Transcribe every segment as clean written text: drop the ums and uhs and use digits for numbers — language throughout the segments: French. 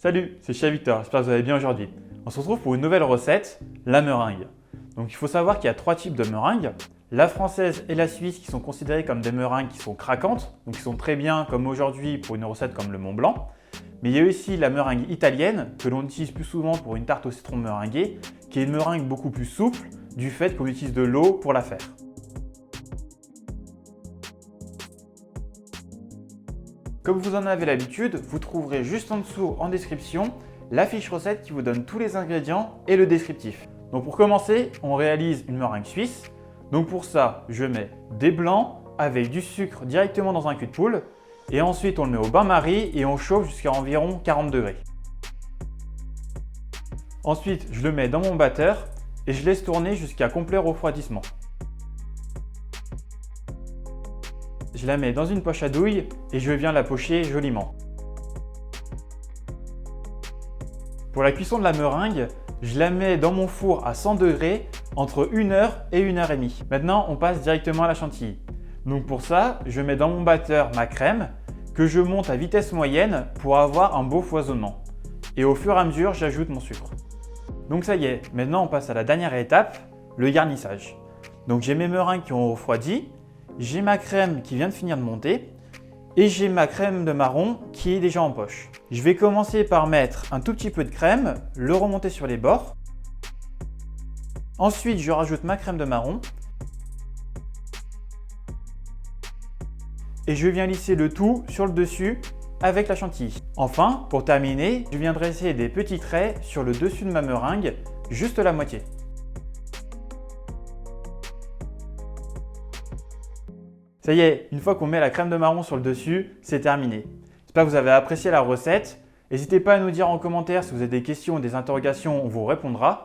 Salut, c'est Chef Victor, j'espère que vous allez bien aujourd'hui. On se retrouve pour une nouvelle recette, la meringue. Donc il faut savoir qu'il y a trois types de meringues. La française et la suisse qui sont considérées comme des meringues qui sont craquantes, donc qui sont très bien comme aujourd'hui pour une recette comme le Mont Blanc. Mais il y a aussi la meringue italienne que l'on utilise plus souvent pour une tarte au citron meringuée, qui est une meringue beaucoup plus souple du fait qu'on utilise de l'eau pour la faire. Comme vous en avez l'habitude, vous trouverez juste en dessous en description la fiche recette qui vous donne tous les ingrédients et le descriptif. Donc pour commencer, on réalise une meringue suisse. Donc pour ça, je mets des blancs avec du sucre directement dans un cul de poule et ensuite on le met au bain-marie et on chauffe jusqu'à environ 40 degrés. Ensuite, je le mets dans mon batteur et je laisse tourner jusqu'à complet refroidissement. Je la mets dans une poche à douille et je viens la pocher joliment. Pour la cuisson de la meringue, je la mets dans mon four à 100 degrés entre 1 heure et 1 heure et demie. Maintenant, on passe directement à la chantilly. Donc pour ça, je mets dans mon batteur ma crème que je monte à vitesse moyenne pour avoir un beau foisonnement. Et au fur et à mesure, j'ajoute mon sucre. Donc ça y est, maintenant on passe à la dernière étape, le garnissage. Donc j'ai mes meringues qui ont refroidi. J'ai ma crème qui vient de finir de monter et j'ai ma crème de marron qui est déjà en poche. Je vais commencer par mettre un tout petit peu de crème, le remonter sur les bords. Ensuite, je rajoute ma crème de marron et je viens lisser le tout sur le dessus avec la chantilly. Enfin, pour terminer, je viens dresser des petits traits sur le dessus de ma meringue, juste la moitié. Ça y est, une fois qu'on met la crème de marron sur le dessus, c'est terminé. J'espère que vous avez apprécié la recette. N'hésitez pas à nous dire en commentaire si vous avez des questions ou des interrogations, on vous répondra.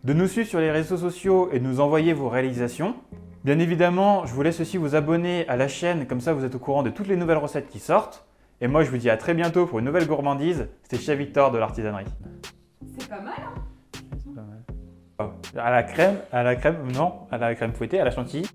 De nous suivre sur les réseaux sociaux et de nous envoyer vos réalisations. Bien évidemment, je vous laisse aussi vous abonner à la chaîne, comme ça vous êtes au courant de toutes les nouvelles recettes qui sortent. Et moi je vous dis à très bientôt pour une nouvelle gourmandise. C'était Chef Victor de l'artisanerie. C'est pas mal, hein? C'est pas mal. À la crème fouettée, à la chantilly.